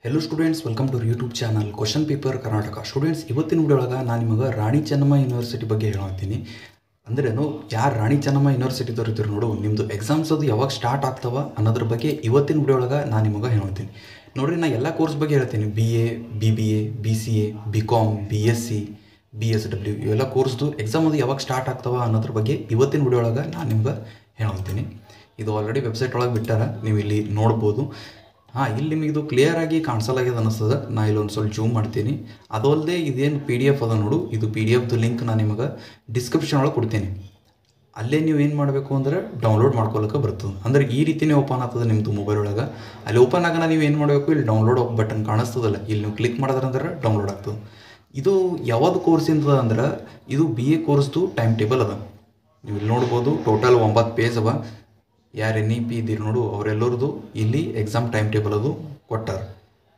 Hello students, welcome to YouTube channel question paper Karnataka. Students, ಇವತ್ತಿನ ವಿಡಿಯೋಳಗೆ ನಾನು ನಿಮಗೆ ರಾಣಿ ಚೆನ್ನಮ್ಮ ಯೂನಿವರ್ಸಿಟಿ ಬಗ್ಗೆ ಹೇಳತ್ತೀನಿ. ಅಂದ್ರೇನು, ಯಾರು ರಾಣಿ ಚೆನ್ನಮ್ಮ ಯೂನಿವರ್ಸಿಟಿದವ್ರು ಇದ್ರು ನೋಡು, ನಿಮ್ಮದು ಎಕ್ಸಾಮ್ಸ್ ಅದು ಯಾವಾಗ ಸ್ಟಾರ್ಟ್ ಆಗ್ತವ ಅನ್ನೋದ್ರ ಬಗ್ಗೆ ಇವತ್ತಿನ ವಿಡಿಯೋಳಗೆ ನಾನು ನಿಮಗೆ ಹೇಳ್ತೀನಿ. ನೋಡಿರಿ, ನಾನು ಎಲ್ಲ ಕೋರ್ಸ್ ಬಗ್ಗೆ ಹೇಳ್ತೀನಿ. BA, BBA, BCA, BCom, BSc, BSW ಇವೆಲ್ಲ ಕೋರ್ಸ್ದು ಎಕ್ಸಾಮ್ ಅದು ಯಾವಾಗ ಸ್ಟಾರ್ಟ್ ಆಗ್ತವ ಅನ್ನೋದ್ರ ಬಗ್ಗೆ ಇವತ್ತಿನ ವಿಡಿಯೋಳಗೆ ನಾನು ನಿಮ್ಗೆ ಹೇಳ್ತೀನಿ. ಇದು ಆಲ್ರೆಡಿ ವೆಬ್ಸೈಟ್ ಒಳಗೆ ಬಿಟ್ಟಾರ, ನೀವು ಇಲ್ಲಿ ನೋಡ್ಬೋದು. ಇಲ್ಲಿ ನಿಮಗೆ ಇದು ಕ್ಲಿಯರ್ ಆಗಿ ಕಾಣಿಸಲಾಗ್ಯದ ಅನ್ನಿಸ್ತದೆ. ನಾನು ಇಲ್ಲೊಂದು ಸ್ವಲ್ಪ ಜೂಮ್ ಮಾಡ್ತೀನಿ. ಅದು ಅಲ್ಲದೆ ಇದೇನು PDF ಅದ ನೋಡು, ಇದು PDFದು ಲಿಂಕ್ ನಾನು ನಿಮಗೆ ಡಿಸ್ಕ್ರಿಪ್ಷನ್ ಒಳಗೆ ಕೊಡ್ತೀನಿ. ಅಲ್ಲೇ ನೀವು ಏನು ಮಾಡಬೇಕು ಅಂದರೆ ಡೌನ್ಲೋಡ್ ಮಾಡ್ಕೊಳ್ಳೋಕೆ ಬರ್ತದೆ. ಅಂದ್ರೆ ಈ ರೀತಿಯೇ ಓಪನ್ ಆಗ್ತದೆ ನಿಮ್ಮದು ಮೊಬೈಲ್ ಒಳಗೆ. ಅಲ್ಲಿ ಓಪನ್ ಆಗೋಣ ನೀವು ಏನು ಮಾಡಬೇಕು, ಇಲ್ಲಿ ಡೌನ್ಲೋಡ್ ಬಟನ್ ಕಾಣಿಸ್ತದಲ್ಲ, ಇಲ್ಲಿ ನೀವು ಕ್ಲಿಕ್ ಮಾಡಿದ್ರಂದ್ರೆ ಡೌನ್ಲೋಡ್ ಆಗ್ತದೆ. ಇದು ಯಾವುದು ಕೋರ್ಸಿಂದ ಅಂದ್ರೆ ಇದು BA ಕೋರ್ಸ್ದು ಟೈಮ್ ಟೇಬಲ್ ಅದ. ನೀವು ಇಲ್ಲಿ ನೋಡ್ಬೋದು, ಟೋಟಲ್ 9 ಪೇಜ್ ಅವ. ಯಾರು NEP ಇದ್ದೀರಿ ನೋಡು, ಅವರೆಲ್ಲರದು ಇಲ್ಲಿ ಎಕ್ಸಾಮ್ ಟೈಮ್ ಟೇಬಲ್ ಅದು ಕೊಟ್ಟಾರ.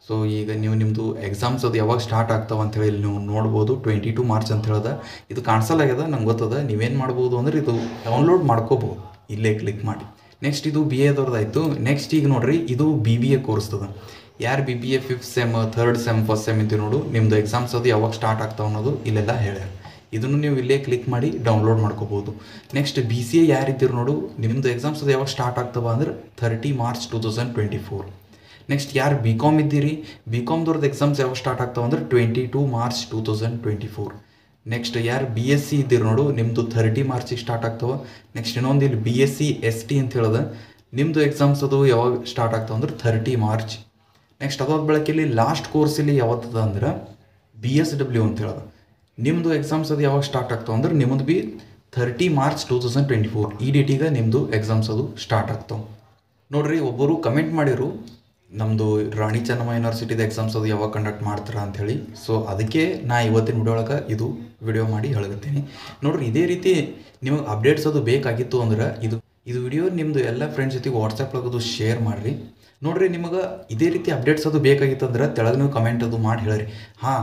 ಸೊ ಈಗ ನೀವು ನಿಮ್ಮದು ಎಕ್ಸಾಮ್ಸ್ ಅದು ಯಾವಾಗ ಸ್ಟಾರ್ಟ್ ಆಗ್ತಾವೆ ಅಂತೇಳಿ ಇಲ್ಲಿ ನೀವು ನೋಡ್ಬೋದು. 22 ಮಾರ್ಚ್ ಅಂತ ಹೇಳ್ದೆ. ಇದು ಕಾಣಿಸಲಾಗ್ಯದ, ನಂಗೆ ಗೊತ್ತದ. ನೀವೇನು ಮಾಡ್ಬೋದು ಅಂದರೆ ಇದು ಡೌನ್ಲೋಡ್ ಮಾಡ್ಕೋಬೋದು ಇಲ್ಲೇ ಕ್ಲಿಕ್ ಮಾಡಿ. ನೆಕ್ಸ್ಟ್ ಇದು BA ದವ್ರದ್ದಾಯಿತು. ನೆಕ್ಸ್ಟ್ ಈಗ ನೋಡಿರಿ, ಇದು BBA ಕೋರ್ಸ್ ಅದ. ಯಾರು BBA 5th sem, 3rd sem, 1st sem ಇದ್ದೀವಿ ನೋಡು, ನಿಮ್ಮದು ಎಕ್ಸಾಮ್ಸ್ ಅದು ಯಾವಾಗ ಸ್ಟಾರ್ಟ್ ಆಗ್ತಾವೆ ಅನ್ನೋದು ಇಲ್ಲೆಲ್ಲ ಹೇಳ್ಯಾರ. ಇದನ್ನು ನೀವು ಇಲ್ಲೇ ಕ್ಲಿಕ್ ಮಾಡಿ ಡೌನ್ಲೋಡ್ ಮಾಡ್ಕೋಬೋದು. ನೆಕ್ಸ್ಟ್ BCA ಯಾರಿದ್ದೀರಿ ನೋಡು, ನಿಮ್ಮದು ಎಕ್ಸಾಮ್ಸ್ ಅದು ಯಾವಾಗ ಸ್ಟಾರ್ಟ್ ಆಗ್ತವೆ ಅಂದ್ರೆ 30 ಮಾರ್ಚ್ 2024. ನೆಕ್ಸ್ಟ್ ಯಾರು BCom ಇದ್ದೀರಿ, BComದವ್ರದ್ದು ಎಕ್ಸಾಮ್ಸ್ ಯಾವಾಗ ಸ್ಟಾರ್ಟ್ ಆಗ್ತಾವೆ ಅಂದ್ರೆ 22 ಮಾರ್ಚ್ 2024. ನೆಕ್ಸ್ಟ್ ಯಾರು BSc ಇದ್ದೀರಿ ನೋಡು, ನಿಮ್ಮದು 30 ಮಾರ್ಚಿಗೆ ಸ್ಟಾರ್ಟ್ ಆಗ್ತವೆ. ನೆಕ್ಸ್ಟ್ ಇನ್ನೊಂದು ಇಲ್ಲಿ BSc ST ಅಂತ ಹೇಳೋದು, ನಿಮ್ಮದು ಎಕ್ಸಾಮ್ಸ್ ಅದು ಯಾವಾಗ ಸ್ಟಾರ್ಟ್ ಆಗ್ತಾವೆ ಅಂದ್ರೆ 30 ಮಾರ್ಚ್. ನೆಕ್ಸ್ಟ್ ಅದಾದ ಬೆಳಗ್ಗೆ ಇಲ್ಲಿ ಲಾಸ್ಟ್ ಕೋರ್ಸ್ ಇಲ್ಲಿ ಯಾವತ್ತದ ಅಂದ್ರೆ BSW ಅಂತ ಹೇಳೋದು, ನಿಮ್ಮದು ಎಕ್ಸಾಮ್ಸ್ ಅದು ಯಾವಾಗ ಸ್ಟಾರ್ಟ್ ಆಗ್ತಾವೆ ಅಂದ್ರೆ ನಿಮ್ಮದು 30 ಮಾರ್ಚ್ 2024 ಈ ಡೇಟಿಗೆ ನಿಮ್ಮದು ಎಕ್ಸಾಮ್ಸ್ ಅದು ಸ್ಟಾರ್ಟ್ ಆಗ್ತಾವೆ. ನೋಡಿರಿ, ಒಬ್ಬರು ಕಮೆಂಟ್ ಮಾಡಿರು, ನಮ್ಮದು ರಾಣಿ ಚೆನ್ನಮ್ಮ ಯೂನಿವರ್ಸಿಟಿದ ಎಕ್ಸಾಮ್ಸ್ ಅದು ಯಾವಾಗ ಕಂಡಕ್ಟ್ ಮಾಡ್ತಾರ ಅಂಥೇಳಿ. ಸೊ ಅದಕ್ಕೆ ನಾ ಇವತ್ತಿನ ವಿಡಿಯೋ ಒಳಗೆ ಇದು ವಿಡಿಯೋ ಮಾಡಿ ಹೇಳ್ತೀನಿ. ನೋಡಿರಿ, ಇದೇ ರೀತಿ ನಿಮಗೆ ಅಪ್ಡೇಟ್ಸ್ ಅದು ಬೇಕಾಗಿತ್ತು ಅಂದ್ರೆ ಇದು ವಿಡಿಯೋ ನಿಮ್ಮದು ಎಲ್ಲ ಫ್ರೆಂಡ್ಸ್ ಜೊತೆಗೆ ವಾಟ್ಸಪ್ ಒಳಗದು ಶೇರ್ ಮಾಡಿರಿ. ನೋಡಿರಿ, ನಿಮಗೆ ಇದೇ ರೀತಿ ಅಪ್ಡೇಟ್ಸ್ ಅದು ಬೇಕಾಗಿತ್ತು ಅಂದ್ರೆ ತೆಳಗೆ ನೀವು ಕಮೆಂಟ್ ಅದು ಮಾಡಿ ಹೇಳಿರಿ,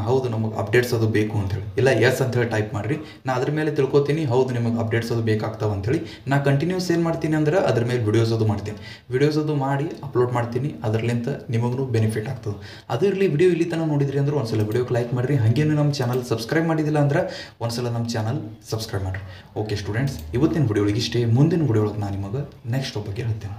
ಹೌದು ನಮಗೆ ಅಪ್ಡೇಟ್ಸ್ ಅದು ಬೇಕು ಅಂಥೇಳಿ. ಇಲ್ಲ ಎಸ್ ಅಂಥೇಳಿ ಟೈಪ್ ಮಾಡಿರಿ. ನಾ ಅದ್ರ ಮೇಲೆ ತಿಳ್ಕೊತೀನಿ, ಹೌದು ನಿಮಗೆ ಅಪ್ಡೇಟ್ಸ್ ಅದು ಬೇಕಾಗ್ತಾವೆ ಅಂಥೇಳಿ. ನಾ ಕಂಟಿನ್ಯೂಸ್ ಏನು ಮಾಡ್ತೀನಿ ಅಂದ್ರೆ ಅದ್ರ ಮೇಲೆ ವಿಡಿಯೋಸ್ ಅದು ಮಾಡ್ತೀನಿ. ವಿಡಿಯೋಸ್ ಅದು ಮಾಡಿ ಅಪ್ಲೋಡ್ ಮಾಡ್ತೀನಿ. ಅದರಲ್ಲಿಂದ ನಿಮಗೂ ಬೆನಿಫಿಟ್ ಆಗ್ತದೆ. ಅದು ಇರಲಿ, ವಿಡಿಯೋ ಇಲ್ಲಿ ತನಕ ನೋಡಿದ್ರಿ ಅಂದ್ರೆ ಒಂದ್ಸಲ ವಿಡಿಯೋಕ್ಕೆ ಲೈಕ್ ಮಾಡಿರಿ. ಹಾಗೇನು ನಮ್ಮ ಚಾನಲ್ ಸಬ್ಸ್ಕ್ರೈಬ್ ಮಾಡಿದಿಲ್ಲ ಅಂದ್ರೆ ಒಂದ್ಸಲ ನಮ್ಮ ಚಾನಲ್ ಸಬ್ಸ್ಕ್ರೈಬ್ ಮಾಡಿರಿ. ಓಕೆ ಸ್ಟೂಡೆಂಟ್ಸ್, ಇವತ್ತಿನ ವಿಡಿಯೋ ಒಳಗೆ ಇಷ್ಟೇ. ಮುಂದಿನ ವಿಡಿಯೋ ಒಳಗೆ ನಾನು ನಿಮಗೆ ನೆಕ್ಸ್ಟ್ ಬಗ್ಗೆ ಹೇಳ್ತೇನೆ.